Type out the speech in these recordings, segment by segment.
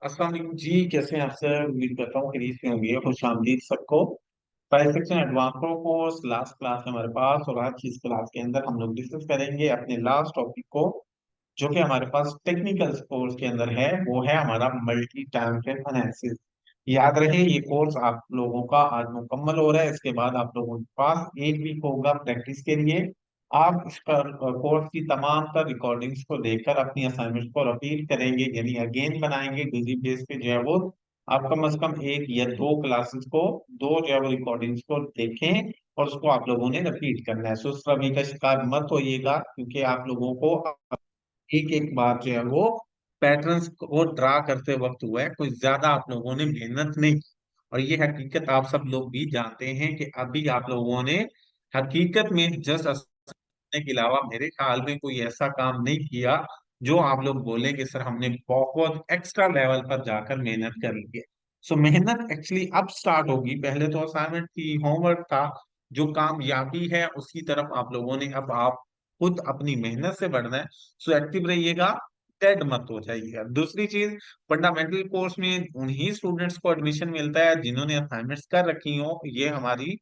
अस्सलाम वालेकुम जी। कैसे हैं आप सर? उम्मीद करता हूँ खरीद से होंगे। खुश आमदीद सबको। Price section advance course last class है हमारे पास, और आज की इस क्लास के अंदर हम लोग डिस्कस करेंगे अपने लास्ट टॉपिक को, जो कि हमारे पास टेक्निकल कोर्स के अंदर है। वो है हमारा मल्टी टाइम फ्रेम एनालिसिस। याद रहे, ये कोर्स आप लोगों का आज मुकम्मल हो रहा है। इसके बाद आप लोगों के पास एक वीक होगा प्रैक्टिस के लिए। आप इस पर कोर्स की तमाम तर रिकॉर्डिंग्स को देखकर अपनी असाइनमेंट को रिपीट करेंगे, यानी अगेन बनाएंगे डेली बेस पे जो है वो। आप कम से कम एक या दो क्लासेस को, दो जो है वो रिकॉर्डिंग्स को देखें, और उसको आप लोगों ने रिपीट करना है। सुस्त रवि का शिकार मत होइएगा, क्योंकि आप लोगों को एक एक बार जो है वो पैटर्न्स को ड्रा करते वक्त हुआ है, कुछ ज्यादा आप लोगों ने मेहनत नहीं की। और ये हकीकत आप सब लोग भी जानते हैं कि अभी आप लोगों ने हकीकत में जस्ट करने के अलावा मेरे ख्याल में कोई ऐसा काम नहीं किया जो आप लोग बोलें कि सर हमने बहुत एक्स्ट्रा लेवल पर जाकर मेहनत कर ली है। सो मेहनत एक्चुअली अब स्टार्ट होगी। पहले तो असाइनमेंट थी, होमवर्क था। जो कामयाबी है उसकी तरफ आप लोगों ने अब आप खुद अपनी मेहनत से बढ़ना है। सो एक्टिव रहिएगा, डेड मत हो जाइएगा। दूसरी चीज, फंडामेंटल कोर्स में उन्हीं स्टूडेंट्स को एडमिशन मिलता है जिन्होंने असाइनमेंट्स कर रखी हो। ये हमारी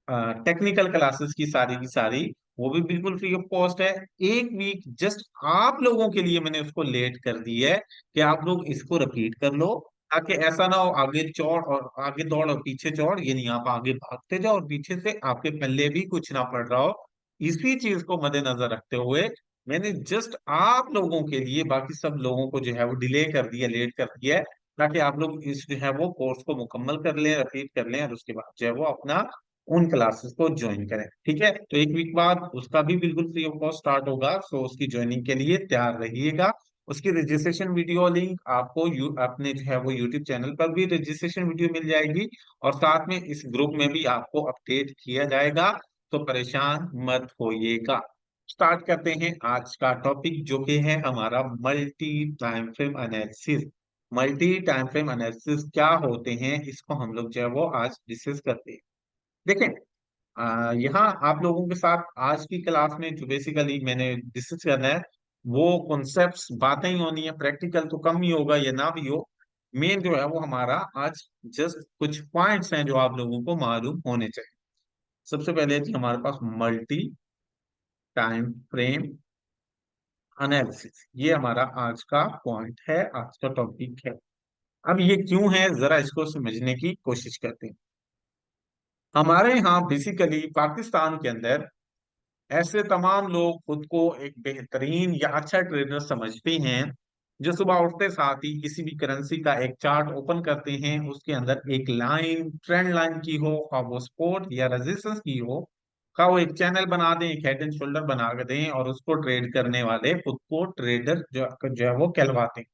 टेक्निकल क्लासेस की सारी, वो भी बिल्कुल फ्री ऑफ कॉस्ट है। एक वीक जस्ट आप लोगों के लिए मैंने उसको लेट कर दी है कि आप लोग इसको रिपीट कर लो, ताकि ऐसा ना हो आगे चौड़ और आगे दौड़ और पीछे चौड़, यानी आप आगे भागते जाओ और पीछे से आपके पल्ले भी कुछ ना पड़ रहा हो। इसी चीज को मद्देनजर रखते हुए मैंने जस्ट आप लोगों के लिए, बाकी सब लोगों को जो है वो डिले कर दिया, लेट कर दिया है, ताकि आप लोग इस जो है वो कोर्स को मुकम्मल कर लें, रिपीट कर लें, और उसके बाद जो है वो अपना उन क्लासेस को ज्वाइन करें। ठीक है, तो एक वीक बाद उसका भी बिल्कुल फ्री ऑफ कॉस्ट स्टार्ट होगा। सो उसकी ज्वाइनिंग के लिए तैयार रहिएगा। उसकी रजिस्ट्रेशन वीडियो लिंक आपको अपने जो है वो यूट्यूब चैनल पर भी रजिस्ट्रेशन वीडियो मिल जाएगी, और साथ में इस ग्रुप में भी आपको अपडेट किया जाएगा। तो परेशान मत होइएगा। स्टार्ट करते हैं आज का टॉपिक, जो कि है हमारा multi time frame analysis. Multi time frame analysis क्या होते हैं, इसको हम लोग जो है वो आज डिस्कस करते हैं। देखें, यहाँ आप लोगों के साथ आज की क्लास में जो बेसिकली मैंने डिस्कस करना है, वो कॉन्सेप्ट्स बातें ही होनी है। प्रैक्टिकल तो कम ही होगा या ना भी हो। मेन जो है वो हमारा आज जस्ट कुछ पॉइंट्स हैं जो आप लोगों को मालूम होने चाहिए। सबसे पहले थी हमारे पास मल्टी टाइम फ्रेम एनालिसिस। ये हमारा आज का पॉइंट है, आज का टॉपिक है। अब ये क्यों है, जरा इसको समझने की कोशिश करते हैं। हमारे यहाँ बेसिकली पाकिस्तान के अंदर ऐसे तमाम लोग खुद को एक बेहतरीन या अच्छा ट्रेडर समझते हैं, जो सुबह उठते साथ ही किसी भी करेंसी का एक चार्ट ओपन करते हैं, उसके अंदर एक लाइन, ट्रेंड लाइन की हो, खा वो सपोर्ट या रेजिस्टेंस की हो, खा वो एक चैनल बना दें, एक हेड एंड शोल्डर बना दें, और उसको ट्रेड करने वाले खुद को ट्रेडर जो है वो कहलवाते हैं।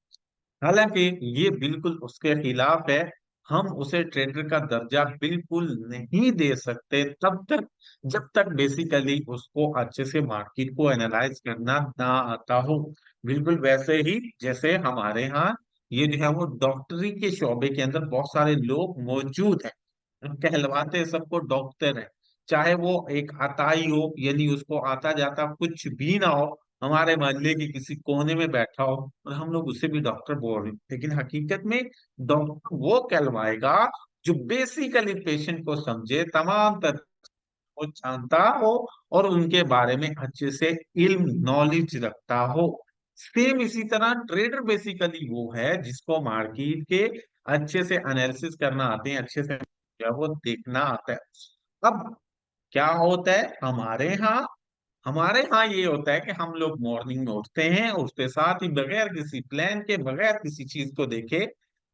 हालांकि ये बिल्कुल उसके खिलाफ है। हम उसे ट्रेडर का दर्जा बिल्कुल नहीं दे सकते तब तक जब तक बेसिकली उसको अच्छे से मार्केट को एनालाइज करना ना आता हो। बिल्कुल वैसे ही जैसे हमारे यहाँ ये जो है वो डॉक्टरी के शोबे के अंदर बहुत सारे लोग मौजूद हैं, हम कहलवाते हैं सबको डॉक्टर है। चाहे वो एक अताई हो, यानी उसको आता जाता कुछ भी ना हो, हमारे मोहल्ले के किसी कोने में बैठा हो, और हम लोग उसे भी डॉक्टर बोल रहे हैं, लेकिन हकीकत में डॉक्टर वो कहलवाएगा जो बेसिकली पेशेंट को समझे, तमाम तरह को जानता हो, और उनके बारे में अच्छे से इल्म नॉलेज रखता हो। सेम इसी तरह ट्रेडर बेसिकली वो है जिसको मार्केट के अच्छे से एनालिसिस करना आते हैं, अच्छे से जो है वो देखना आता है। अब क्या होता है हमारे यहाँ ये होता है कि हम लोग मॉर्निंग में उठते हैं, उसके साथ ही बगैर किसी प्लान के, बगैर किसी चीज को देखे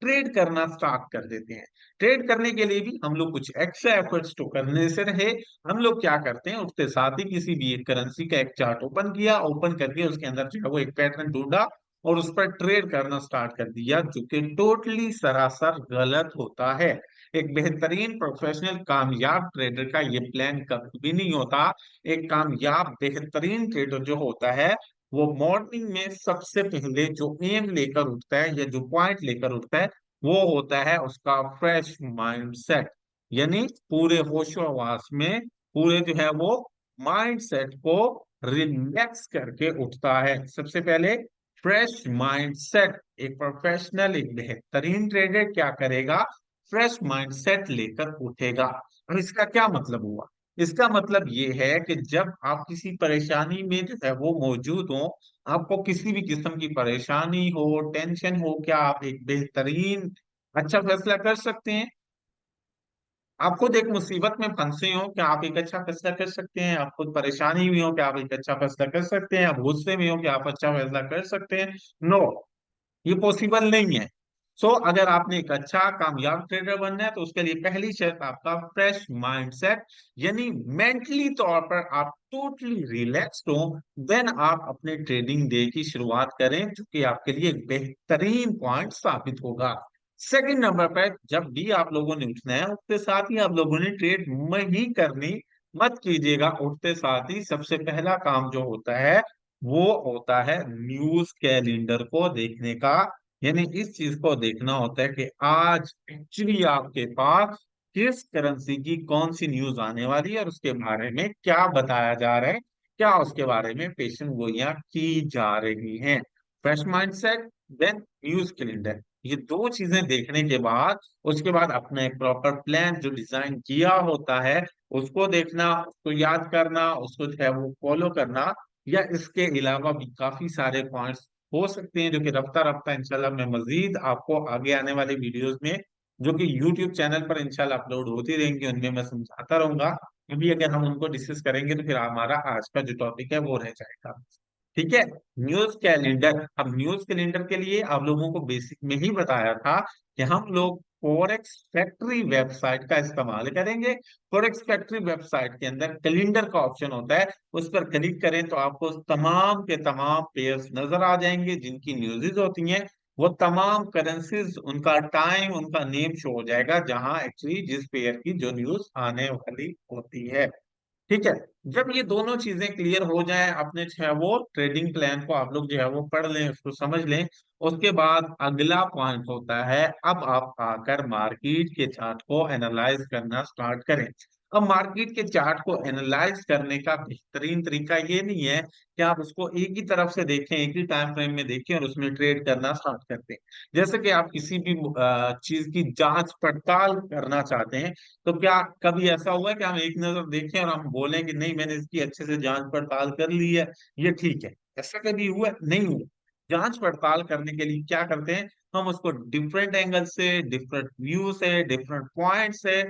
ट्रेड करना स्टार्ट कर देते हैं। ट्रेड करने के लिए भी हम लोग कुछ एक्स्ट्रा एफर्ट्स तो करने से रहे, हम लोग क्या करते हैं, उसके साथ ही किसी भी एक करेंसी का एक चार्ट ओपन किया, ओपन करके उसके अंदर जो है वो एक पैटर्न ढूंढा, और उस पर ट्रेड करना स्टार्ट कर दिया, जो कि टोटली सरासर गलत होता है। एक बेहतरीन प्रोफेशनल कामयाब ट्रेडर का ये प्लान कभी भी नहीं होता। एक कामयाब बेहतरीन ट्रेडर जो होता है, वो मॉर्निंग में सबसे पहले जो एम लेकर उठता है या जो पॉइंट लेकर उठता है, वो होता है उसका फ्रेश माइंड सेट। यानी पूरे होशो हवास में, पूरे जो है वो माइंड सेट को रिलैक्स करके उठता है। सबसे पहले फ्रेश माइंडसेट, एक प्रोफेशनल एक बेहतरीन ट्रेडर क्या करेगा, फ्रेश माइंडसेट लेकर उठेगा। और इसका क्या मतलब हुआ, इसका मतलब ये है कि जब आप किसी परेशानी में जो है वो मौजूद हो, आपको किसी भी किस्म की परेशानी हो, टेंशन हो, क्या आप एक बेहतरीन अच्छा फैसला कर सकते हैं। आप खुद एक मुसीबत में फंसे हो क्या आप एक अच्छा फैसला कर सकते हैं, आप खुद परेशानी में हो क्या आप एक अच्छा फैसला कर सकते हैं, आप गुस्से में हो क्या आप अच्छा फैसला कर सकते हैं। नो, ये पॉसिबल नहीं है। सो अगर आपने एक अच्छा कामयाब ट्रेडर बनना है तो उसके लिए पहली शर्त आपका फ्रेश माइंडसेट, यानी मेंटली तौर पर आप टोटली रिलैक्स्ड हो। देन आप अपने ट्रेडिंग डे की शुरुआत करें, जो कि आपके लिए एक बेहतरीन पॉइंट साबित होगा। सेकंड नंबर पर जब भी आप लोगों ने उठना है, उसके साथ ही आप लोगों ने ट्रेड नहीं करनी मत कीजिएगा। उठते साथ ही सबसे पहला काम जो होता है वो होता है न्यूज कैलेंडर को देखने का। यानी इस चीज को देखना होता है कि आज एक्चुअली आपके पास किस करेंसी की कौन सी न्यूज आने वाली है और उसके बारे में क्या बताया जा रहा है, क्या उसके बारे में पेशन गोइयां की जा रही हैं। Fresh mindset, then news calendar, ये दो चीजें देखने के बाद उसके बाद अपना एक प्रॉपर प्लान जो डिजाइन किया होता है उसको देखना, उसको याद करना, उसको जो है वो फॉलो करना। या इसके अलावा भी काफी सारे पॉइंट्स हो सकते हैं जो कि रफ्ता रफ्ता इंशाल्लाह मैं मजीद आपको आगे आने वाले वीडियोस में, जो कि यूट्यूब चैनल पर इंशाल्लाह अपलोड होती रहेंगी, उनमें मैं समझाता रहूंगा। अभी अगर हम उनको डिस्कस करेंगे तो फिर हमारा आज का जो टॉपिक है वो रह जाएगा। ठीक है। न्यूज कैलेंडर, अब न्यूज कैलेंडर के लिए आप लोगों को बेसिक में ही बताया था कि हम लोग फॉरेक्स फैक्ट्री वेबसाइट का इस्तेमाल करेंगे। फॉरेक्स फैक्ट्री वेबसाइट के अंदर कैलेंडर का ऑप्शन होता है, उस पर क्लिक करें तो आपको तमाम के तमाम पेयर्स नजर आ जाएंगे जिनकी न्यूज़ेस होती हैं। वो तमाम करेंसीज, उनका टाइम, उनका नेम शो हो जाएगा जहां एक्चुअली जिस पेयर की जो न्यूज आने वाली होती है। ठीक है। जब ये दोनों चीजें क्लियर हो जाएं, अपने जो है वो ट्रेडिंग प्लान को आप लोग जो है वो पढ़ लें, उसको समझ लें। उसके बाद अगला पॉइंट होता है अब आप आकर मार्केट के चार्ट को एनालाइज करना स्टार्ट करें। अब मार्केट के चार्ट को एनालाइज करने का बेहतरीन तरीका ये नहीं है कि आप उसको एक ही तरफ से देखें, एक ही टाइम फ्रेम में देखें और उसमें ट्रेड करना स्टार्ट कर दें। जैसे कि आप किसी भी चीज की जांच पड़ताल करना चाहते हैं, तो क्या कभी ऐसा हुआ है कि हम एक नजर देखें और हम बोलें कि नहीं मैंने इसकी अच्छे से जांच पड़ताल कर ली है, ये ठीक है। ऐसा कभी हुआ है? नहीं हुआ। जांच पड़ताल करने के लिए क्या करते हैं, हम उसको डिफरेंट एंगल से, डिफरेंट व्यू से, डिफरेंट पॉइंट से,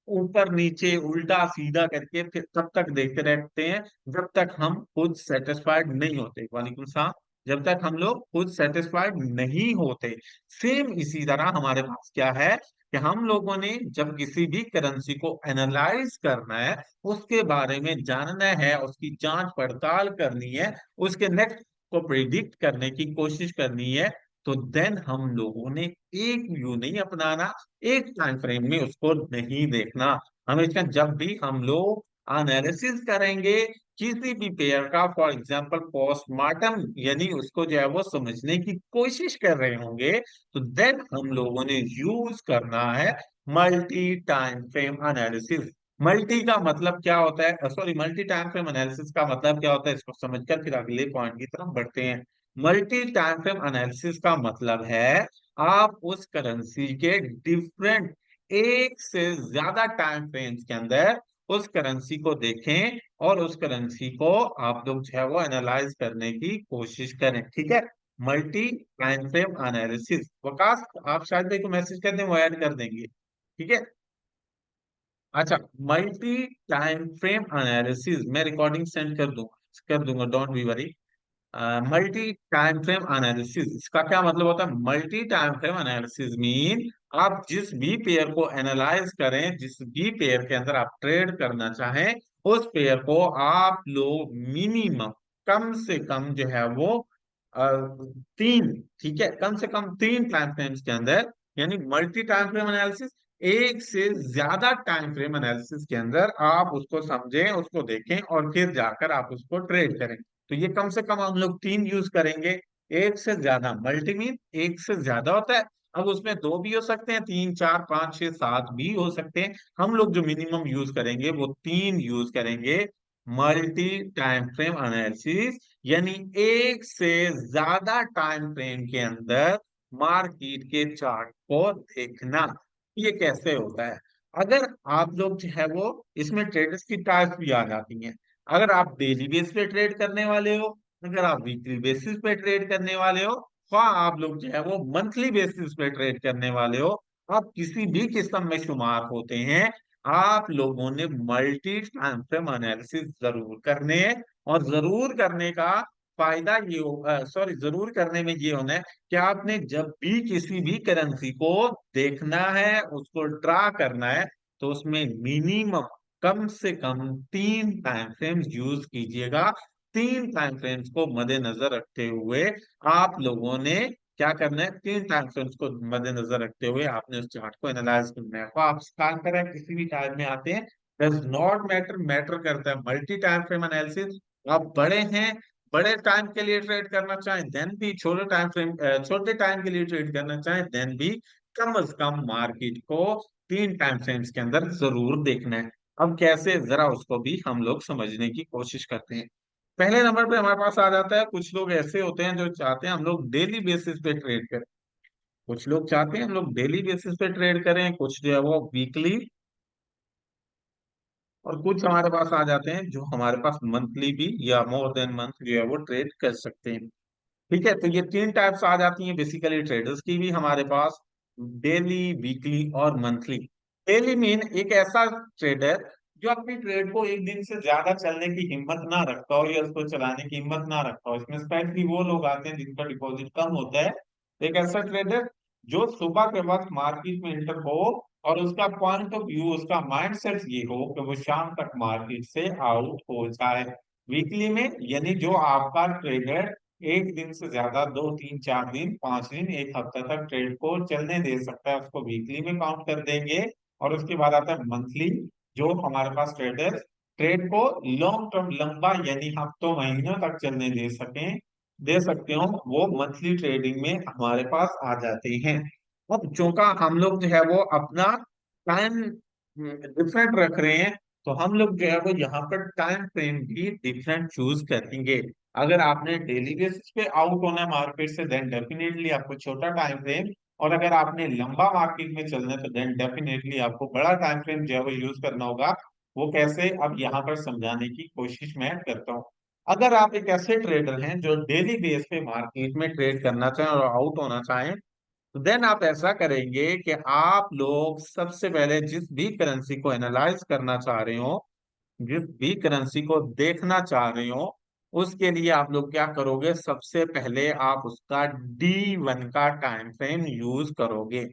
ऊपर नीचे उल्टा सीधा करके फिर तब तक देखते रहते हैं जब तक हम खुद सेटिस्फाइड नहीं होते। वालेकुम सलाम। जब तक हम लोग खुद सेटिस्फाइड नहीं होते। सेम इसी तरह हमारे पास क्या है कि हम लोगों ने जब किसी भी करेंसी को एनालाइज करना है, उसके बारे में जानना है, उसकी जांच पड़ताल करनी है, उसके नेक्स्ट को प्रिडिक्ट करने की कोशिश करनी है, तो देन हम लोगों ने एक व्यू नहीं अपनाना, एक टाइम फ्रेम में उसको नहीं देखना। हमेशा जब भी हम लोग एनालिसिस करेंगे किसी भी पेयर का, फॉर एग्जांपल पोस्टमार्टम, यानी उसको जो है वो समझने की कोशिश कर रहे होंगे, तो देन हम लोगों ने यूज करना है multi time frame analysis. Multi का मतलब क्या होता है, sorry, multi time frame analysis का मतलब क्या होता है, इसको समझकर फिर अगले पॉइंट की तरफ बढ़ते हैं। मल्टी टाइम फ्रेम एनालिसिस का मतलब है आप उस करेंसी के डिफरेंट, एक से ज्यादा टाइम फ्रेम्स के अंदर उस करेंसी को देखें और उस करेंसी को आप लोग जो है वो एनालाइज करने की कोशिश करें। ठीक है। Multi time frame analysis, Waqas आप शायद देखो मैसेज कर दें, वो ऐड कर देंगे। ठीक है। अच्छा, मल्टी टाइम फ्रेम एनालिसिस मैं रिकॉर्डिंग सेंड कर दूंगा, don't be worry. Multi time frame analysis, इसका क्या मतलब होता है? Multi time frame analysis mean आप जिस भी पेयर को एनालाइज करें, जिस भी पेयर के अंदर आप ट्रेड करना चाहें, उस पेयर को आप लोग मिनिमम, कम से कम जो है वो अ, तीन, ठीक है, कम से कम तीन टाइम फ्रेम्स के अंदर, यानी मल्टी टाइम फ्रेम एनालिसिस, एक से ज्यादा टाइम फ्रेम एनालिसिस के अंदर आप उसको समझें, उसको देखें और फिर जाकर आप उसको ट्रेड करें। तो ये कम से कम हम लोग तीन यूज करेंगे। एक से ज्यादा, मल्टी मीन एक से ज्यादा होता है। अब उसमें दो भी हो सकते हैं, तीन, चार, पांच, छह, सात भी हो सकते हैं। हम लोग जो मिनिमम यूज करेंगे वो तीन यूज करेंगे। मल्टी टाइम फ्रेम एनालिसिस, यानी एक से ज्यादा टाइम फ्रेम के अंदर मार्केट के चार्ट को देखना। ये कैसे होता है? अगर आप लोग जो है वो, इसमें ट्रेडर्स की टाइप्स भी आ जाती हैं। अगर आप डेली बेस पे ट्रेड करने वाले हो, अगर आप वीकली बेसिस पे ट्रेड करने वाले हो, हाँ आप लोग जो है वो मंथली बेसिस पे ट्रेड करने वाले हो, आप किसी भी किस्म में शुमार होते हैं, आप लोगों ने मल्टी टाइम फ्रेम एनालिसिस जरूर करने हैं। और जरूर करने का फायदा ये हो, सॉरी, जरूर करने में ये होना है कि आपने जब भी किसी भी करेंसी को देखना है, उसको ड्रा करना है, तो उसमें मिनिमम कम से कम 3 टाइम फ्रेम्स यूज कीजिएगा। 3 टाइम फ्रेम्स को मद्देनजर रखते हुए आप लोगों ने क्या करना है, 3 टाइम फ्रेम्स को मद्देनजर रखते हुए आपने उस चार्ट को एनालाइज करना है। तो आप स्टार्ट करें, किसी भी टाइम में आते हैं, डज नॉट मैटर, मैटर करता है मल्टी टाइम फ्रेम एनालिसिस। आप बड़े हैं, बड़े टाइम के लिए ट्रेड करना चाहें देन भी, छोटे टाइम के लिए ट्रेड करना चाहें देन भी, कम से कम मार्केट को 3 टाइम फ्रेम्स के अंदर जरूर देखना है। अब कैसे, जरा उसको भी हम लोग समझने की कोशिश करते हैं। पहले नंबर पे हमारे पास आ जाता है, कुछ लोग ऐसे होते हैं जो चाहते हैं हम लोग डेली बेसिस पे ट्रेड करें। कुछ लोग चाहते हैं हम लोग डेली बेसिस पे ट्रेड करें, कुछ जो है वो वीकली, और कुछ हमारे पास आ जाते हैं जो हमारे पास मंथली भी या मोर देन मंथ जो है वो ट्रेड कर सकते हैं। ठीक है, तो ये 3 टाइप्स आ जाती हैं बेसिकली ट्रेडर्स की भी हमारे पास, डेली, वीकली और मंथली। डेली मीन एक ऐसा ट्रेडर जो अपनी ट्रेड को एक दिन से ज्यादा चलने की हिम्मत ना रखता हो या उसको चलाने की हिम्मत ना रखता हो। इसमें स्पेशली वो लोग आते हैं जिनका डिपॉजिट कम होता है। एक ऐसा ट्रेडर जो सुबह के वक्त मार्केट में एंटर हो और उसका पॉइंट ऑफ व्यू, उसका माइंडसेट ये हो कि वो शाम तक मार्केट से आउट हो जाए। वीकली में यानी जो आपका ट्रेडर एक दिन से ज्यादा, 2 3 4 दिन 5 दिन, एक हफ्ते तक ट्रेड को चलने दे सकता है, उसको वीकली में काउंट कर देंगे। और उसके बाद आता है मंथली, जो हमारे पास ट्रेडर ट्रेड को लॉन्ग टर्म, लंबा यानी हफ्तों महीनों तक चलने दे सकते हो, वो मंथली ट्रेडिंग में हमारे पास आ जाते हैं। अब चूंकि हम लोग जो है वो अपना टाइम डिफरेंट रख रहे हैं, तो हम लोग जो है वो यहाँ पर टाइम फ्रेम भी डिफरेंट चूज करेंगे। अगर आपने डेली बेसिस पे आउट होना है मार्केट से, देन डेफिनेटली आपको छोटा टाइम फ्रेम, और अगर आपने लंबा मार्केट में चलना है तो देन डेफिनेटली आपको बड़ा टाइम फ्रेम जो है वो यूज करना होगा। वो कैसे, अब यहाँ पर समझाने की कोशिश मैं करता हूँ। अगर आप एक ऐसे ट्रेडर हैं जो डेली बेस पे मार्केट में ट्रेड करना चाहें और आउट होना चाहें, तो देन आप ऐसा करेंगे कि आप लोग सबसे पहले जिस भी करेंसी को एनालाइज करना चाह रहे हो, जिस भी करेंसी को देखना चाह रहे हो, उसके लिए आप लोग क्या करोगे, सबसे पहले आप उसका D1 का टाइम फ्रेम यूज करोगे।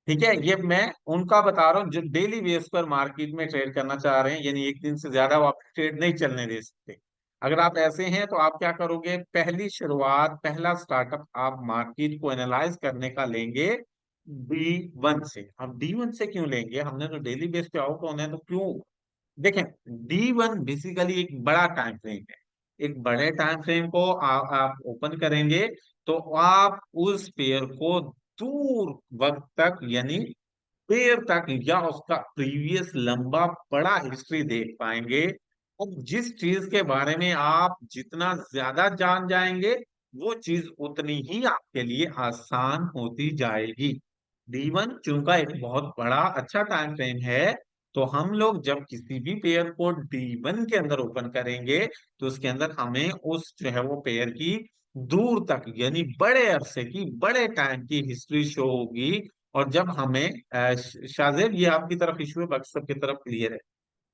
ठीक है, ये मैं उनका बता रहा हूँ जो डेली बेस पर मार्केट में ट्रेड करना चाह रहे हैं, यानी एक दिन से ज्यादा वो आप ट्रेड नहीं चलने दे सकते। अगर आप ऐसे हैं तो आप क्या करोगे, पहली शुरुआत, पहला स्टार्टअप आप मार्केट को एनालाइज करने का लेंगे D1 से। अब D1 से क्यों लेंगे, हमने तो डेली बेस पे आउट होना है, तो क्यों? देखें, D1 बेसिकली एक बड़ा टाइम फ्रेम है। एक बड़े टाइम फ्रेम को आप ओपन करेंगे, तो आप उस पेयर को दूर वक्त तक, यानी पेयर तक, या उसका प्रीवियस लंबा बड़ा हिस्ट्री देख पाएंगे। और जिस चीज के बारे में आप जितना ज्यादा जान जाएंगे, वो चीज उतनी ही आपके लिए आसान होती जाएगी। D1 चूंकि एक बहुत बड़ा अच्छा टाइम फ्रेम है, तो हम लोग जब किसी भी पेयर को D1 के अंदर ओपन करेंगे, तो उसके अंदर हमें उस जो है वो पेयर की दूर तक, यानी बड़े अरसे की, बड़े टाइम की हिस्ट्री शो होगी। और जब हमें शाहजेब, ये आपकी तरफ इशू है, बाकी सबकी तरफ क्लियर है।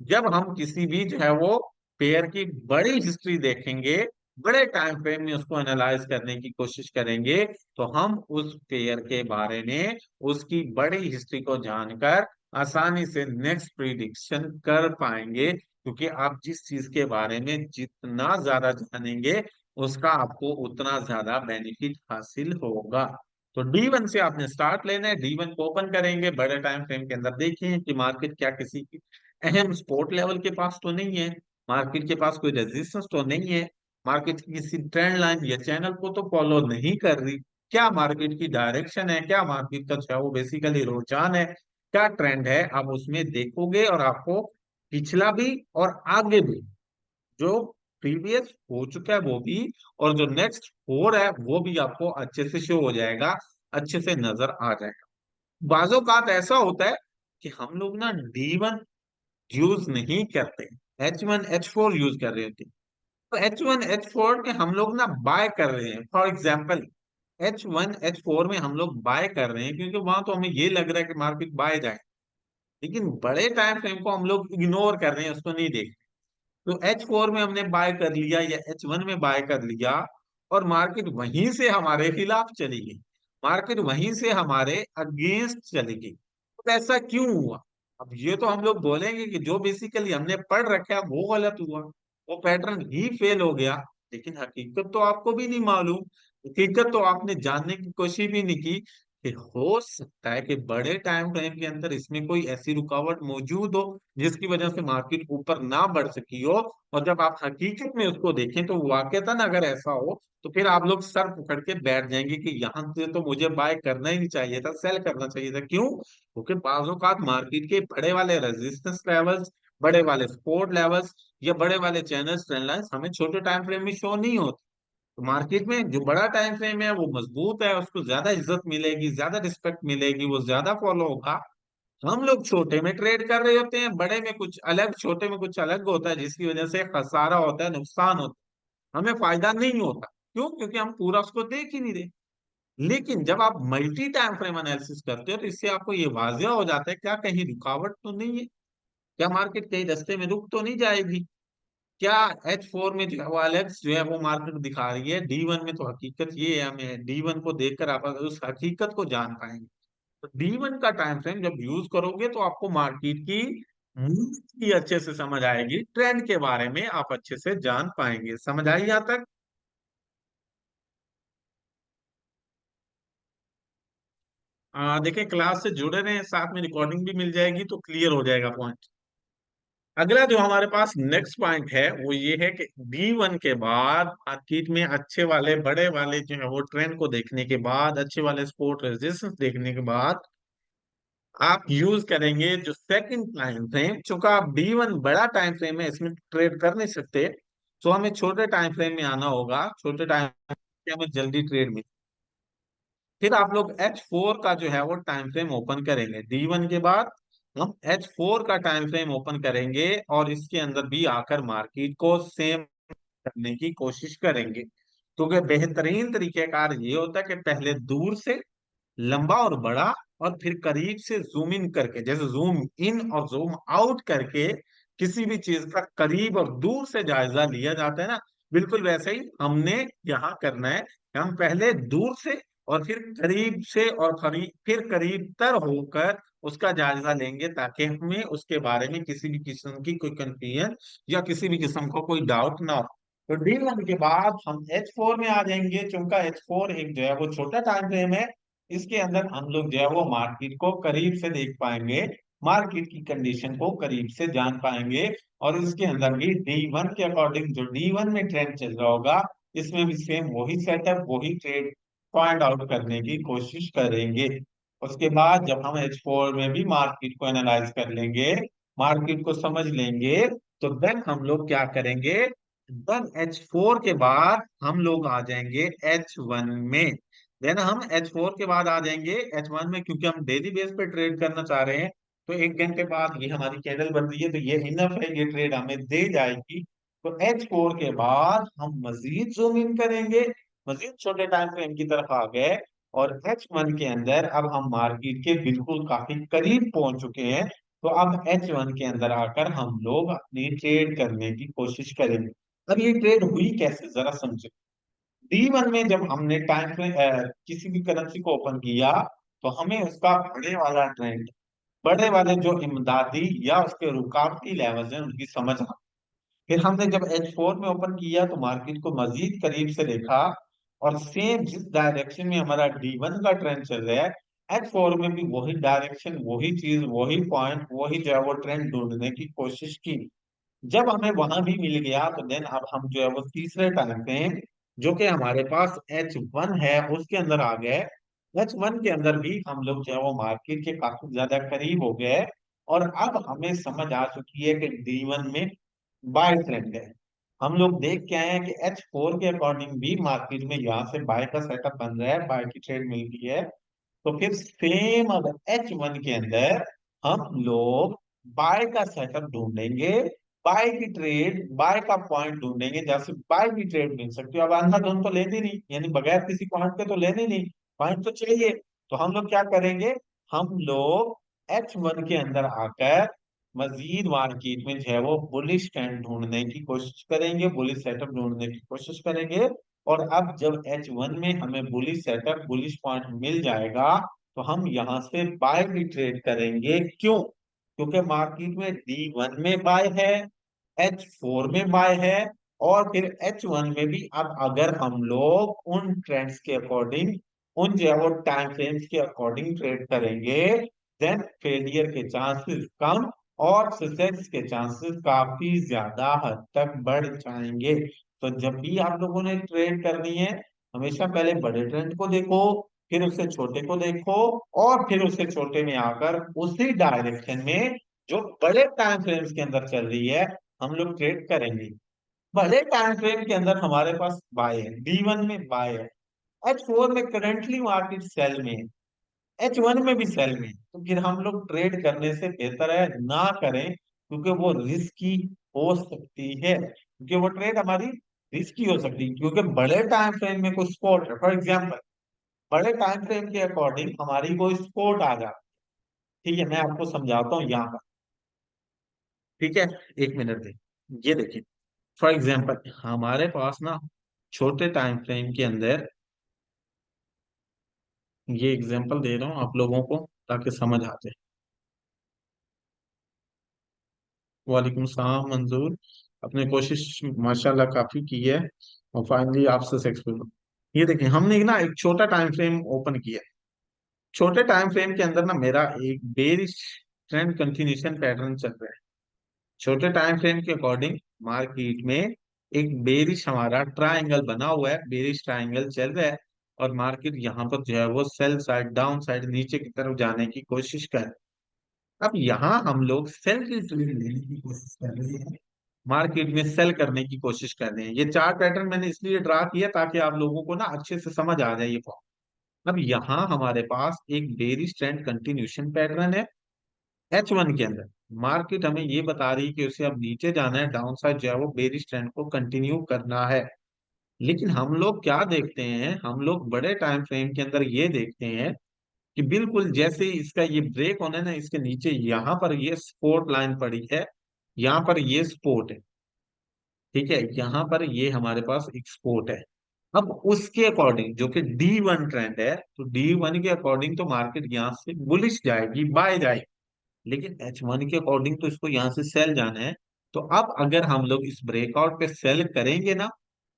जब हम किसी भी जो है वो पेयर की बड़ी हिस्ट्री देखेंगे, बड़े टाइम फ्रेम में उसको एनालाइज करने की कोशिश करेंगे, तो हम उस पेयर के बारे में, उसकी बड़ी हिस्ट्री को जानकर आसानी से नेक्स्ट प्रिडिक्शन कर पाएंगे। क्योंकि आप जिस चीज के बारे में जितना ज्यादा जानेंगे, उसका आपको उतना ज्यादा बेनिफिट हासिल होगा। तो D1 से आपने स्टार्ट लेना है, D1 को ओपन करेंगे, बड़े टाइम फ्रेम के अंदर देखें कि मार्केट क्या किसी अहम सपोर्ट लेवल के पास तो नहीं है, मार्केट के पास कोई रेजिस्टेंस तो नहीं है, मार्केट की किसी ट्रेंड लाइन या चैनल को तो फॉलो नहीं कर रही, क्या मार्केट की डायरेक्शन है, क्या मार्केट का जो है वो बेसिकली रुझान है, क्या ट्रेंड है, आप उसमें देखोगे और आपको पिछला भी और आगे भी जो प्रीवियस हो चुका है वो भी, और जो नेक्स्ट हो रहा है वो भी आपको अच्छे से शो हो जाएगा, अच्छे से नजर आ जाएगा। बाजों का ऐसा होता है कि हम लोग ना D1 यूज नहीं करते, H1 H4 यूज कर रहे होते हैं। तो H1 H4 में हम लोग ना बाय कर रहे हैं, फॉर एग्जाम्पल H1 H4 में हम लोग बाय कर रहे हैं क्योंकि वहां तो हमें ये लग रहा है कि मार्केट बाय जाए, लेकिन बड़े टाइम फ्रेम को हम लोग इग्नोर कर रहे हैं, उसको नहीं देख। तो H4 में हमने बाय कर लिया या H1 में बाय कर लिया, और मार्केट वहीं से हमारे खिलाफ चली गई, मार्केट वहीं से हमारे अगेंस्ट चली गई। तो ऐसा क्यों हुआ? अब ये तो हम लोग बोलेंगे कि जो बेसिकली हमने पढ़ रखा है वो गलत हुआ, वो पैटर्न ही फेल हो गया। लेकिन हकीकत तो आपको भी नहीं मालूम, हकीकत तो आपने जानने की कोशिश भी नहीं की कि हो सकता है कि बड़े टाइम फ्रेम के अंदर इसमें कोई ऐसी रुकावट मौजूद हो जिसकी वजह से मार्केट ऊपर ना बढ़ सकी हो। और जब आप हकीकत में उसको देखें तो वाकईतन अगर ऐसा हो तो फिर आप लोग सर पकड़ के बैठ जाएंगे कि यहाँ से तो मुझे बाय करना ही नहीं चाहिए था, सेल करना चाहिए था। क्यों? क्योंकि बाज़ औक़ात मार्केट के बड़े वाले रेजिस्टेंस लेवल्स, बड़े वाले सपोर्ट लेवल्स या बड़े वाले चैनल्स ट्रेंड लाइंस हमें छोटे टाइम फ्रेम में शो नहीं होते। तो मार्केट में जो बड़ा टाइम फ्रेम है वो मजबूत है, उसको ज्यादा इज्जत मिलेगी, ज्यादा रिस्पेक्ट मिलेगी, वो ज्यादा फॉलो होगा। हम लोग छोटे में ट्रेड कर रहे होते हैं, बड़े में कुछ अलग, छोटे में कुछ अलग होता है, जिसकी वजह से खसारा होता है, नुकसान होता है, हमें फायदा नहीं होता। क्यों? क्योंकि हम पूरा उसको देख ही नहीं रहे। लेकिन जब आप मल्टी टाइम फ्रेम एनालिसिस करते हो तो इससे आपको ये वाजिया हो जाता है, क्या कहीं रुकावट तो नहीं है, क्या मार्केट कहीं रास्ते में रुक तो नहीं जाएगी, क्या H4 में जो है वो एलेक्स जो है वो मार्केट दिखा रही है D1 में। तो हकीकत ये है, हमें D1 को देखकर आप अगर उस हकीकत को जान पाएंगे। तो D1 का टाइम फ्रेम जब यूज करोगे तो आपको मार्केट की मूव की अच्छे से समझ आएगी, ट्रेंड के बारे में आप अच्छे से जान पाएंगे। समझ आई यहाँ तक? देखिए, क्लास से जुड़े रहे, साथ में रिकॉर्डिंग भी मिल जाएगी तो क्लियर हो जाएगा पॉइंट। अगला जो हमारे पास नेक्स्ट पॉइंट है वो ये है कि D1 के बाद मार्केट में अच्छे वाले बड़े वाले जो है वो ट्रेंड को देखने के बाद, अच्छे वाले सपोर्ट रेजिस्टेंस देखने के बाद आप यूज करेंगे जो सेकंड टाइम फ्रेम। चूंकि आप D1 बड़ा टाइम फ्रेम है, इसमें ट्रेड कर नहीं सकते, तो हमें छोटे टाइम फ्रेम में आना होगा, छोटे टाइम में हमें जल्दी ट्रेड में। फिर आप लोग H4 का जो है वो टाइम फ्रेम ओपन करेंगे, D1 के बाद हम H4 का टाइम फ्रेम ओपन करेंगे और इसके अंदर भी आकर मार्केट को सेम करने की कोशिश करेंगे। क्योंकि बेहतरीन तरीकेकार ये होता है कि पहले दूर से लंबा और बड़ा, और फिर करीब से जूम इन करके, जैसे जूम इन और जूम आउट करके किसी भी चीज का करीब और दूर से जायजा लिया जाता है ना, बिल्कुल वैसे ही हमने यहाँ करना है। हम पहले दूर से और फिर करीब से और फिर करीब तर होकर उसका जायजा लेंगे, ताकि हमें उसके बारे में किसी भी किस्म की कोई कंफ्यूजन या किसी भी किस्म का कोई डाउट ना हो। तो D1 के बाद हम H4 में आ जाएंगे। चूंकि H4 एक जो है वो छोटा टाइम फ्रेम है, इसके अंदर हम लोग जो है वो मार्केट को करीब से देख पाएंगे, मार्केट की कंडीशन को करीब से जान पाएंगे। और इसके अंदर भी D1 के अकॉर्डिंग जो D1 में ट्रेंड चल रहा होगा, इसमें भी सेम वही सेटअप, वही ट्रेड पॉइंट आउट करने की कोशिश करेंगे। उसके बाद जब हम H4 में भी मार्केट को एनालाइज कर लेंगे, मार्केट को समझ लेंगे, तो देन हम लोग क्या करेंगे, देन H4 के बाद हम लोग आ जाएंगे H1 में। देन हम H4 के बाद आ जाएंगे H1 में, क्योंकि हम डेली बेस पे ट्रेड करना चाह रहे हैं। तो 1 घंटे बाद ये हमारी कैंडल बन रही है, तो ये इनफ है, ये ट्रेड हमें दे जाएगी। तो H4 के बाद हम मजीद जूम इन करेंगे, मजीद छोटे टाइम फ्रेम की तरफ आ गए, और H1 के अंदर अब हम मार्केट के बिल्कुल काफी करीब पहुंच चुके हैं। तो अब H1 के अंदर आकर हम लोग अपनी ट्रेड करने की कोशिश करेंगे। अब ये ट्रेड हुई कैसे, जरा समझे। D1 में जब हमने टाइम फ्रेम किसी भी करेंसी को ओपन किया, तो हमें उसका बड़े वाला ट्रेंड, बड़े वाले जो इमदादी या उसके रुकावटी लेवल्स हैं उनकी समझ आ। फिर हमने जब H4 में ओपन किया तो मार्केट को मजीद करीब से देखा, और सेम जिस डायरेक्शन में हमारा D1 का ट्रेंड चल रहा है, H4 में भी वही डायरेक्शन, वही चीज, वही पॉइंट, वही जो है वो ट्रेंड ढूंढने की कोशिश की। जब हमें वहां भी मिल गया तो देन अब हम जो है वो तीसरे टाइम पे, जो कि हमारे पास H1 है, उसके अंदर आ गए। H1 के अंदर भी हम लोग जो है वो मार्केट के काफी ज्यादा करीब हो गए, और अब हमें समझ आ चुकी है कि D1 में बाय ट्रेंड है। हम लोग देख के आए हैं कि H4 के अकॉर्डिंग भी मार्केट में यहाँ से बाय का सेटअप बन रहा है, बाय की ट्रेड मिल रही है। तो फिर सेम अब H1 के अंदर हम लोग बाय का सेटअप ढूंढेंगे, बाय की ट्रेड, बाय का पॉइंट ढूंढेंगे जहां से बाय की ट्रेड मिल सकती है। अब अंधाधुंध तो लेनी नहीं, यानी बगैर किसी पॉइंट के तो लेनी नहीं, पॉइंट तो चाहिए। तो हम लोग क्या करेंगे, हम लोग H1 के अंदर आकर मजीद मार्केट में जो है वो बुलिश ट्रेंड ढूंढने की कोशिश करेंगे, बुलिश सेटअप ढूंढने की कोशिश करेंगे। और अब जब H1 में हमें बुलिश सेटअप, बुलिश पॉइंट मिल जाएगा, तो हम यहाँ से बाय भी ट्रेड करेंगे। क्यों? क्योंकि मार्केट में D1 में बाय है, H4 में बाय है, और फिर H1 में भी। अब अगर हम लोग उन ट्रेंड्स के अकॉर्डिंग, उन जो है वो टाइम फ्रेम्स के अकॉर्डिंग ट्रेड करेंगे, देन फेलियर के चांसेस कम और सक्सेस के चांसेस काफी ज्यादा हद तक बढ़ जाएंगे। तो जब भी आप लोगों ने ट्रेड करनी है, हमेशा पहले बड़े ट्रेंड को देखो, फिर उससे छोटे को देखो, और फिर उससे छोटे में आकर उसी डायरेक्शन में जो बड़े टाइम फ्रेम्स के अंदर चल रही है, हम लोग ट्रेड करेंगे। बड़े टाइम फ्रेम के अंदर हमारे पास बाय है, D1 में बाय है, H4 में करंटली मार्केट सेल में है, H1 में भी सेल में है। तो फिर हम लोग ट्रेड करने से बेहतर है ना करें, क्योंकि वो रिस्की हो सकती है, क्योंकि वो ट्रेड हमारी रिस्की हो सकती है। क्योंकि बड़े टाइम फ्रेम में कोई सपोर्ट है, फॉर एग्जाम्पल बड़े टाइम फ्रेम के अकॉर्डिंग हमारी कोई सपोर्ट आ जाती है, ठीक है, मैं आपको समझाता हूँ यहाँ पर। ठीक है, एक मिनट दे। ये देखिए, फॉर एग्जाम्पल हमारे पास ना छोटे टाइम फ्रेम के अंदर, ये एग्जांपल दे रहा हूँ आप लोगों को ताकि समझ आ जाए। वालेकुम सलाम मंजूर, अपने कोशिश माशाल्लाह काफी की है, और फाइनली आपसे सक्सेसफुल। ये देखिए, हमने ना एक छोटा टाइम फ्रेम ओपन किया है। छोटे टाइम फ्रेम के अंदर ना मेरा एक बेरिश ट्रेंड कंटिन्यूशन पैटर्न चल रहा है। छोटे टाइम फ्रेम के अकॉर्डिंग मार्केट में एक बेरिश हमारा ट्रायंगल बना हुआ है, बेरिश ट्रायंगल चल रहा है। और मार्केट यहाँ पर जो है वो सेल साइड, डाउन साइड, नीचे की तरफ जाने की कोशिश कर रहा है। अब यहाँ हम लोग सेल की ट्रेड लेने की कोशिश कर रहे हैं, मार्केट में सेल करने की कोशिश कर रहे हैं। ये चार्ट पैटर्न मैंने इसलिए ड्रा किया ताकि आप लोगों को ना अच्छे से समझ आ जाए ये फॉर्म। अब यहाँ हमारे पास एक बेरिश ट्रेंड कंटिन्यूशन पैटर्न है H1 के अंदर। मार्केट हमें ये बता रही है कि उसे अब नीचे जाना है, डाउन साइड जो है वो बेरिश ट्रेंड को कंटिन्यू करना है। लेकिन हम लोग क्या देखते हैं, हम लोग बड़े टाइम फ्रेम के अंदर ये देखते हैं कि बिल्कुल जैसे ही इसका ये ब्रेक होना है ना, इसके नीचे यहाँ पर ये सपोर्ट लाइन पड़ी है, यहाँ पर ये सपोर्ट है, ठीक है, यहाँ पर ये हमारे पास एक सपोर्ट है। अब उसके अकॉर्डिंग जो कि D1 ट्रेंड है, तो D1 के अकॉर्डिंग तो मार्केट यहाँ से बुलिश जाएगी, बाय जाएगी। लेकिन H1 के अकॉर्डिंग तो इसको यहाँ से सेल जाना है। तो अब अगर हम लोग इस ब्रेकआउट पे सेल करेंगे ना,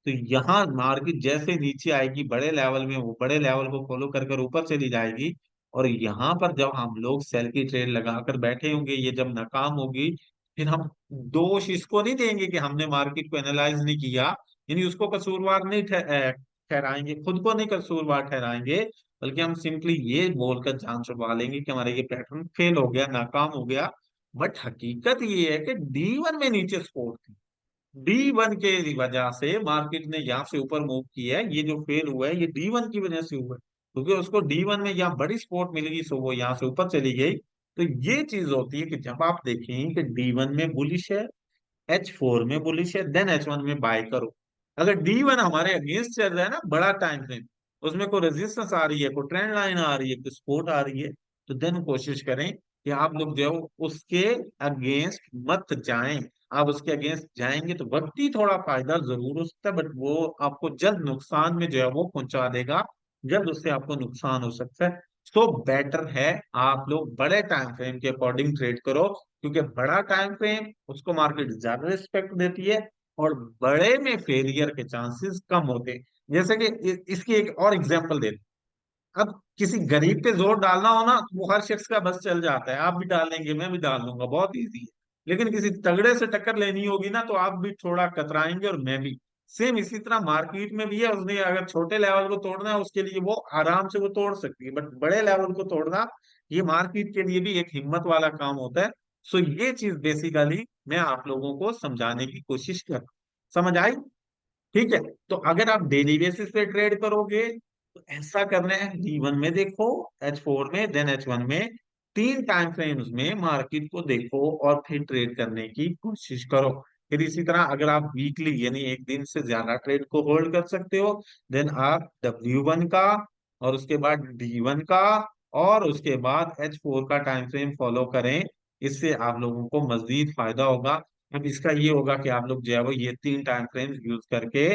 तो यहाँ मार्केट जैसे नीचे आएगी बड़े लेवल में, वो बड़े लेवल को फॉलो कर कर ऊपर चली जाएगी। और यहाँ पर जब हम लोग सेल की ट्रेड लगाकर बैठे होंगे, ये जब नाकाम होगी, फिर हम दोष इसको नहीं देंगे कि हमने मार्केट को एनालाइज नहीं किया, यानी उसको कसूरवार नहीं ठहराएंगे, खुद को नहीं कसूरवार ठहराएंगे, बल्कि हम सिंपली ये बोलकर जान छुड़वा लेंगे कि हमारा ये पैटर्न फेल हो गया, नाकाम हो गया। बट हकीकत ये है कि D1 में नीचे सपोर्ट थी, D1 के वजह से मार्केट ने यहाँ से ऊपर मूव किया है। ये जो फेल हुआ है ये D1 की वजह से हुआ है, क्योंकि उसको D1 में यहाँ बड़ी सपोर्ट मिल गई, सो वो यहाँ से ऊपर चली गई। तो ये चीज होती है कि जब आप देखें कि D1 में बुलिश है, H4 में बुलिश है, देन H1 में बाय करो। अगर D1 हमारे अगेंस्ट चल रहा है ना, बड़ा टाइम फ्रेम, उसमें कोई रेजिस्टेंस आ रही है, कोई ट्रेंड लाइन आ रही है, कोई सपोर्ट आ रही है, तो देन कोशिश करें कि आप लोग जो है वो उसके अगेंस्ट मत जाएं। आप उसके अगेंस्ट जाएंगे तो वक्ती थोड़ा फायदा जरूर हो सकता है, बट वो आपको जल्द नुकसान में जो है वो पहुंचा देगा, जल्द उससे आपको नुकसान हो सकता है। सो बेटर है आप लोग बड़े टाइम फ्रेम के अकॉर्डिंग ट्रेड करो, क्योंकि बड़ा टाइम फ्रेम उसको मार्केट ज्यादा रिस्पेक्ट देती है, और बड़े में फेलियर के चांसेस कम होते हैं। जैसे कि इसकी एक और एग्जांपल दे, अब किसी गरीब पे जोर डालना हो ना, तो वो हर शख्स का बस चल जाता है, आप भी डाल लेंगे, मैं भी डाल लूंगा, बहुत इजी है। लेकिन किसी तगड़े से टक्कर लेनी होगी ना, तो आप भी थोड़ा कतराएंगे और मैं भी। सेम इसी तरह मार्केट में भी है, उसने अगर छोटे लेवल को तोड़ना है उसके लिए वो आराम से वो तोड़ सकती है, बट बड़े लेवल को तोड़ना ये मार्केट के लिए भी एक हिम्मत वाला काम होता है। सो ये चीज बेसिकली मैं आप लोगों को समझाने की कोशिश कर रहा हूं। समझ आई? ठीक है। तो अगर आप डेली बेसिस पे ट्रेड करोगे तो ऐसा करना है, D1 में देखो, H4 में, देन H1 में, तीन टाइम फ्रेम्स में मार्केट को देखो और फिर ट्रेड करने की कोशिश करो। फिर इसी तरह अगर आप वीकली यानी एक दिन से ज्यादा ट्रेड को होल्ड कर सकते हो, देन आप W1 का और उसके बाद D1 का और उसके बाद H4 का टाइम फ्रेम फॉलो करें। इससे आप लोगों को मजीद फायदा होगा। अब इसका ये होगा कि आप लोग जो है वो ये तीन टाइम फ्रेम यूज करके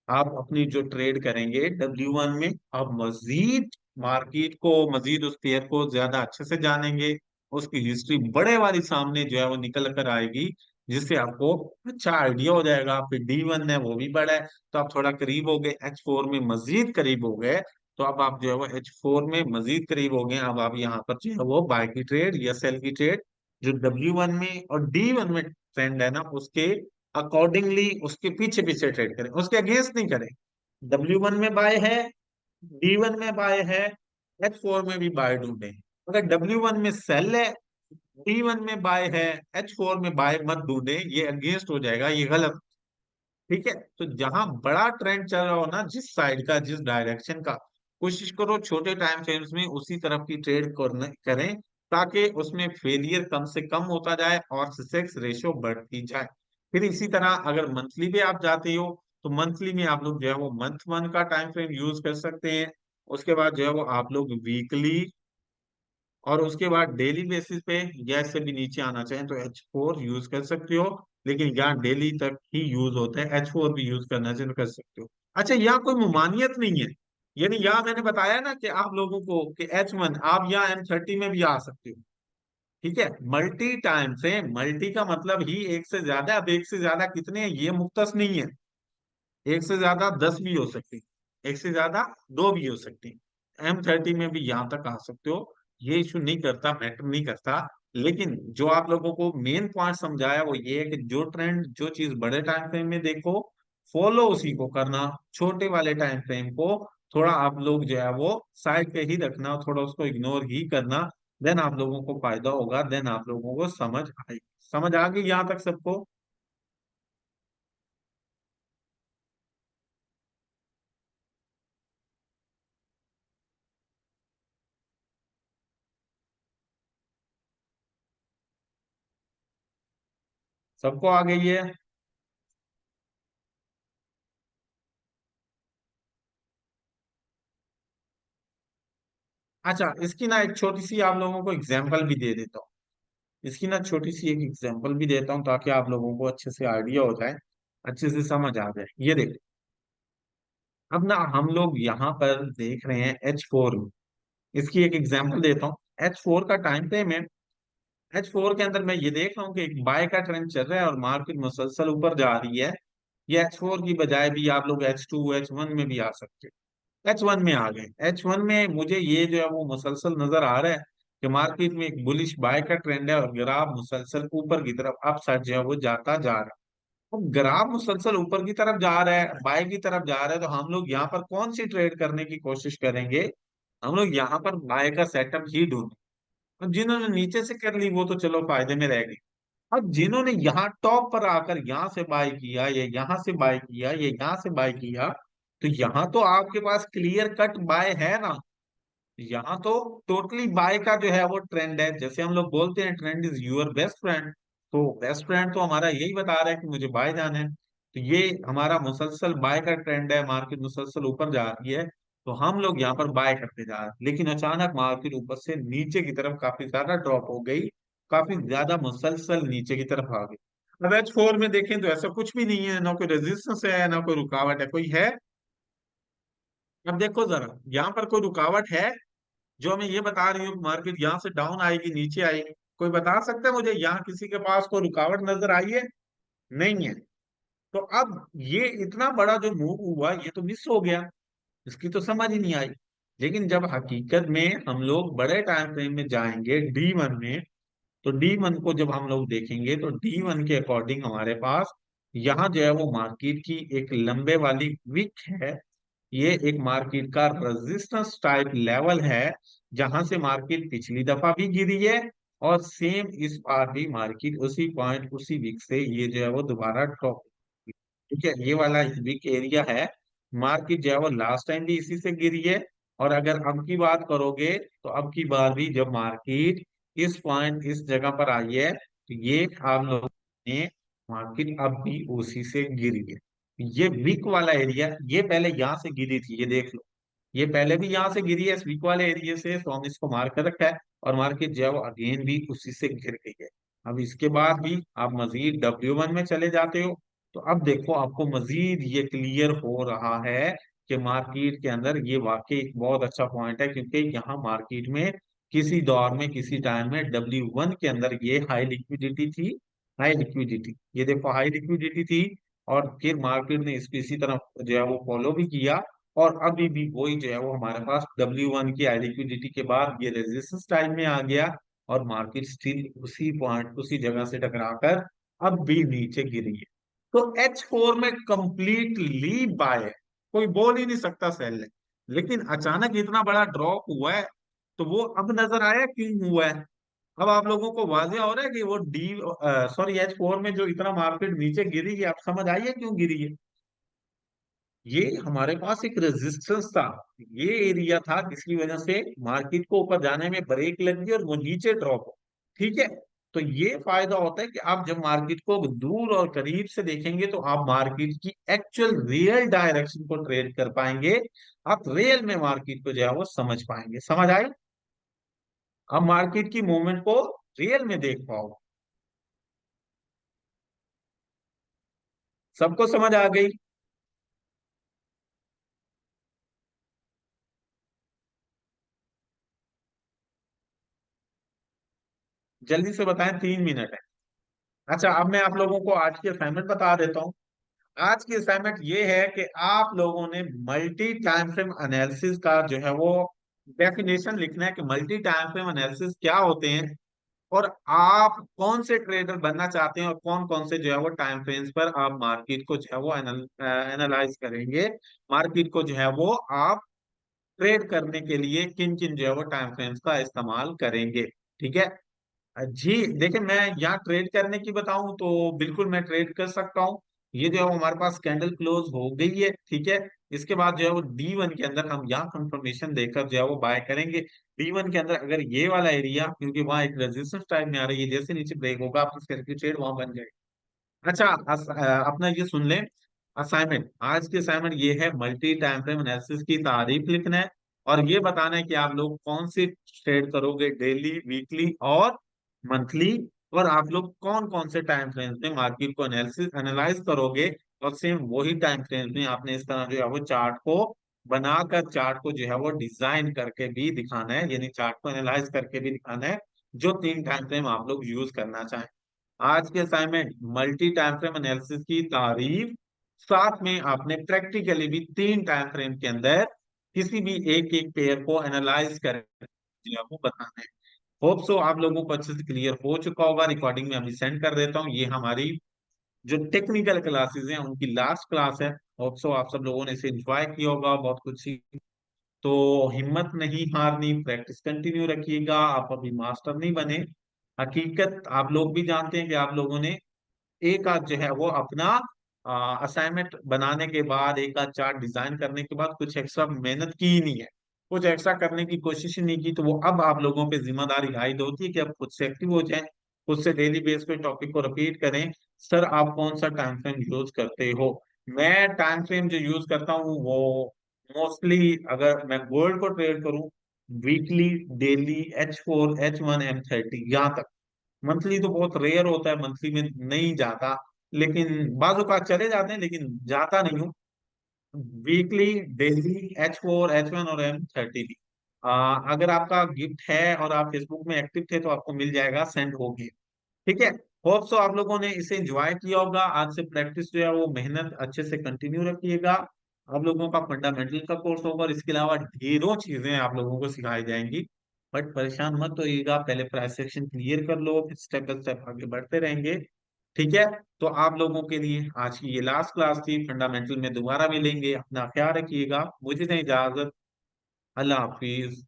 आप अपनी जो ट्रेड करेंगे W1 में, आप मजीद मार्केट को, मजीद उस पेयर को ज्यादा अच्छे से जानेंगे। उसकी हिस्ट्री बड़े वाली सामने जो है वो निकल कर आएगी, जिससे आपको अच्छा आइडिया हो जाएगा। फिर D1 है वो भी बड़ा है, तो आप थोड़ा करीब हो गए, H4 में मजीद करीब हो गए, तो अब आप जो है वो H4 में मजीद करीब हो गए। अब आप यहाँ पर जो है वो बाय की ट्रेड या सेल की ट्रेड जो W1 में और D1 में ट्रेंड है ना, उसके अकॉर्डिंगली उसके पीछे पीछे ट्रेड करें, उसके अगेंस्ट नहीं करें। W1 में बाय है, D1 में बाय है, H4 में भी बाय ढूंढे। अगर W1 में सेल है, D1 में बाय है, H4 में बाय मत ढूंढे, ये अगेंस्ट हो जाएगा, ये गलत। ठीक है। तो जहां बड़ा ट्रेंड चल रहा हो ना, जिस साइड का, जिस डायरेक्शन का, कोशिश करो छोटे टाइम फ्रेम्स में उसी तरफ की ट्रेड करें, ताकि उसमें फेलियर कम से कम होता जाए और सक्सेस रेशियो बढ़ती जाए। फिर इसी तरह अगर मंथली पे आप जाते हो, तो मंथली में आप लोग जो है वो मंथ वन का टाइम फ्रेम यूज कर सकते हैं। उसके बाद जो है वो आप लोग वीकली और उसके बाद डेली बेसिस पे, या इससे भी नीचे आना चाहें तो H4 यूज कर सकते हो। लेकिन यहाँ डेली तक ही यूज होता है, H4 भी यूज करना चाहें तो कर सकते हो। अच्छा, यहाँ कोई ममानियत नहीं है। यानी यहाँ मैंने बताया ना कि आप लोगों को कि H1 आप यहाँ M30 में भी आ सकते हो। ठीक है। मल्टी टाइम फ्रेम, मल्टी का मतलब ही एक से ज्यादा। अब एक से ज्यादा कितने हैं ये मुख्तस नहीं है। एक से ज्यादा 10 भी हो सकती, एक से ज्यादा दो भी हो सकती। M30 में भी यहां तक आ सकते हो। ये इशू नहीं करता, मैटर नहीं करता। लेकिन जो आप लोगों को मेन पॉइंट समझाया वो ये है कि जो ट्रेंड, जो चीज बड़े टाइम फ्रेम में देखो, फॉलो उसी को करना। छोटे वाले टाइम फ्रेम को थोड़ा आप लोग जो है वो साइड पे ही रखना, थोड़ा उसको इग्नोर ही करना। देन आप लोगों को फायदा होगा, देन आप लोगों को समझ आएगी। समझ आ गई यहाँ तक सबको? सबको आ गई है? अच्छा, इसकी ना एक छोटी सी आप लोगों को एग्जांपल भी दे देता हूँ। इसकी ना छोटी सी एक एग्जांपल भी देता हूँ ताकि आप लोगों को अच्छे से आइडिया हो जाए, अच्छे से समझ आ जाए। ये देखो, अब ना हम लोग यहाँ पर देख रहे हैं H4 में। इसकी एक एग्जांपल देता हूँ। H4 का टाइम फ्रेम है। H4 के अंदर मैं ये देख रहा हूँ कि एक बाय का ट्रेंड चल रहा है और मार्केट मुसलसल ऊपर जा रही है। ये H4 की बजाय भी आप लोग H2 H1 में भी आ सकते हो। H1 में आ गए। H1 में मुझे ये जो है वो मुसलसल नजर आ रहा है कि मार्केट में एक बुलिश बाय का ट्रेंड है और ग्राफ मुसलसल ऊपर की तरफ अप साइड जो है वो जाता जा रहा है। तो ग्राफ मुसलसल ऊपर की तरफ जा रहा है, बाय की तरफ जा रहा है, तो हम लोग यहाँ पर कौन सी ट्रेड करने की कोशिश करेंगे? हम लोग यहाँ पर बाय का सेटअप ही ढूंढेंगे। अब जिन्होंने नीचे से कर ली वो तो चलो फायदे में रह गए। अब जिन्होंने यहाँ टॉप पर आकर यहाँ से बाय किया, या यहाँ से बाय किया, या यहाँ से बाय किया, तो यहाँ तो आपके पास क्लियर कट बाय है ना। यहाँ तो टोटली बाय का जो है वो ट्रेंड है। जैसे हम लोग बोलते हैं trend is your best friend, तो बेस्ट फ्रेंड तो हमारा यही बता रहा है कि मुझे बाय जाना है। तो ये हमारा मुसलसल बाय का ट्रेंड है, मार्केट मुसलसल ऊपर जा रही है, तो हम लोग यहाँ पर बाय करते जा रहे हैं। लेकिन अचानक मार्केट ऊपर से नीचे की तरफ काफी ज्यादा ड्रॉप हो गई, काफी ज्यादा मुसलसल नीचे की तरफ आ गई। अब H4 में देखें तो ऐसा कुछ भी नहीं है, ना कोई रेजिस्टेंस है ना कोई रुकावट है, कोई है? अब देखो जरा, यहाँ पर कोई रुकावट है जो हमें ये बता रही हूँ कि मार्केट यहाँ से डाउन आएगी, नीचे आएगी? कोई बता सकता है मुझे यहाँ किसी के पास कोई रुकावट नजर आई है? नहीं है। तो अब ये इतना बड़ा जो मूव हुआ ये तो मिस हो गया, इसकी तो समझ ही नहीं आई। लेकिन जब हकीकत में हम लोग बड़े टाइम फ्रेम में जाएंगे D1 में, तो D1 को जब हम लोग देखेंगे तो D1 के अकॉर्डिंग हमारे पास यहाँ जो है वो मार्केट की एक लंबे वाली विक है। ये एक मार्केट का रेजिस्टेंस टाइप लेवल है, जहां से मार्केट पिछली दफा भी गिरी है और सेम इस बार भी मार्केट उसी पॉइंट, उसी वीक से ये जो है वो दोबारा ड्रॉप। ठीक है, ये वाला वीक एरिया है। मार्केट जो है वो लास्ट टाइम भी इसी से गिरी है। और अगर अब की बात करोगे तो अब की बार भी जब मार्केट इस पॉइंट इस जगह पर आई है तो ये आप लोगों ने मार्केट अब भी उसी से गिरी है। ये वीक वाला एरिया, ये पहले यहाँ से गिरी थी, ये देख लो। ये पहले भी यहाँ से गिरी है इस वीक वाले एरिया से, तो हमने इसको मार्क कर रखा है। और मार्केट जो है वो अगेन भी उसी से गिर गई है। अब इसके बाद भी आप मजीद W1 में चले जाते हो तो अब देखो आपको मजीद ये क्लियर हो रहा है कि मार्केट के अंदर ये वाकई एक बहुत अच्छा पॉइंट है, क्योंकि यहाँ मार्केट में किसी दौर में किसी टाइम में W1 के अंदर ये हाई लिक्विडिटी थी। हाई लिक्विडिटी, ये देखो हाई लिक्विडिटी थी। और फिर मार्केट ने इसको इसी तरह जो है वो फॉलो भी किया। और अभी भी वही जो है वो हमारे पास W1 की हाई लिक्विडिटी के बाद ये रेजिस्टेंस टाइम में आ गया। और मार्केट स्टिल उसी पॉइंट उसी जगह से टकराकर अब भी नीचे गिरी है। तो H4 में कंप्लीटली बाय है, कोई बोल ही नहीं सकता सेल है। लेकिन अचानक इतना बड़ा ड्रॉप हुआ है, तो वो अब नजर आया क्यों हुआ है। अब आप लोगों को वाजह हो रहा है कि वो H4 में जो इतना मार्केट नीचे गिरी है, आप समझ आई है क्यों गिरी है। ये हमारे पास एक रेजिस्टेंस था, ये एरिया था जिसकी वजह से मार्केट को ऊपर जाने में ब्रेक लग गई और वो नीचे ड्रॉप हो। ठीक है, तो ये फायदा होता है कि आप जब मार्केट को दूर और करीब से देखेंगे तो आप मार्केट की एक्चुअल रियल डायरेक्शन को ट्रेड कर पाएंगे। आप रियल में मार्केट को जो है वो समझ पाएंगे। समझ आए, आप मार्केट की मूवमेंट को रियल में देख पाओ। सबको समझ आ गई। जल्दी से बताएं, 3 मिनट है। अच्छा, अब मैं आप लोगों को आज की असाइनमेंट बता देता हूँ। आज की असाइनमेंट ये है कि आप लोगों ने मल्टी टाइम फ्रेम एनालिसिस का जो है वो डेफिनेशन लिखना है कि मल्टी टाइम फ्रेम एनालिसिस क्या होते हैं। और आप कौन से ट्रेडर बनना चाहते हैं और कौन कौन से जो है वो टाइम फ्रेम्स पर आप मार्केट को जो है वो एनालाइज करेंगे। मार्केट को जो है वो आप ट्रेड करने के लिए किन किन जो है वो टाइम फ्रेम्स का इस्तेमाल करेंगे। ठीक है जी। देखिए, मैं यहाँ ट्रेड करने की बताऊं तो बिल्कुल मैं ट्रेड कर सकता हूँ। ये जो है वो हमारे पास कैंडल क्लोज हो गई है। ठीक है, इसके बाद जो है वो D1 के अंदर हम यहाँ कंफर्मेशन देकर जो है वो बाय करेंगे। D1 के अंदर अगर ये वाला एरिया, क्योंकि वहाँ एक रेजिस्टेंस टाइप में आ रही है, जैसे नीचे ब्रेक होगा आपकी ट्रेड वहां बन जाएगी। अच्छा, अपना ये सुन लें। असाइनमेंट, आज की असाइनमेंट ये है मल्टी टाइम फ्रेम एनालिसिस की तारीफ लिखना है। और ये बताना है कि आप लोग कौन सी ट्रेड करोगे, डेली, वीकली और मंथली। और आप लोग कौन कौन से टाइम फ्रेम्स में मार्केट को एनालिसिस एनालाइज करोगे। और सेम वही टाइम फ्रेम्स में आपने इस तरह जो है वो चार्ट को बनाकर, चार्ट को जो है वो डिजाइन करके भी दिखाना है, यानी चार्ट को एनालाइज करके भी दिखाना है, जो 3 टाइम फ्रेम आप लोग यूज करना चाहें। आज के assignment multi time frame analysis की तारीफ, साथ में आपने प्रैक्टिकली भी 3 टाइम फ्रेम के अंदर किसी भी एक एक पेयर को एनालाइज कर वो बताना है। होप सो आप लोगों को अच्छे से क्लियर हो चुका होगा। रिकॉर्डिंग में अभी सेंड कर देता हूँ। ये हमारी जो टेक्निकल क्लासेस हैं उनकी लास्ट क्लास है। होप सो आप सब लोगों ने इसे एंजॉय किया होगा, बहुत कुछ सीख। तो हिम्मत नहीं हारनी, प्रैक्टिस कंटिन्यू रखिएगा। आप अभी मास्टर नहीं बने। हकीकत आप लोग भी जानते हैं कि आप लोगों ने एक आध जो है वो अपना असाइनमेंट बनाने के बाद, एक आध चार्ट डिजाइन करने के बाद कुछ एक्स्ट्रा मेहनत की ही नहीं है, कुछ एक्स्ट्रा करने की कोशिश ही नहीं की। तो वो अब आप लोगों पे जिम्मेदारी आयद होती है कि आप खुद से एक्टिव हो जाएं, खुद से डेली बेस पे टॉपिक को रिपीट करें। सर, आप कौन सा टाइम फ्रेम यूज करते हो। मैं टाइम फ्रेम जो यूज करता हूँ वो मोस्टली, अगर मैं गोल्ड को ट्रेड करूँ, weekly, daily, H4 H1 M30 यहाँ तक। मंथली तो बहुत रेयर होता है, मंथली में नहीं जाता। लेकिन बाजू का चले जाते हैं, लेकिन जाता नहीं हूँ। वीकली, डेली, H4 H1 और M30 भी। अगर आपका गिफ्ट है और आप फेसबुक में एक्टिव थे तो आपको मिल जाएगा, सेंड होगी। ठीक है, होप सो आप लोगों ने इसे एंजॉय किया होगा। आज से प्रैक्टिस जो है वो मेहनत अच्छे से कंटिन्यू रखिएगा। आप लोगों का फंडामेंटल का कोर्स होगा और इसके अलावा ढेरों चीजें आप लोगों को सिखाई जाएंगी। बट परेशान मत होइएगा, पहले प्राइस सेक्शन क्लियर कर लो, फिर स्टेप बाय स्टेप आगे बढ़ते रहेंगे। ठीक है, तो आप लोगों के लिए आज की ये लास्ट क्लास थी। फंडामेंटल में दोबारा मिलेंगे, अपना ख्याल रखिएगा। मुझे दें इजाजत। अल्लाह हाफिज।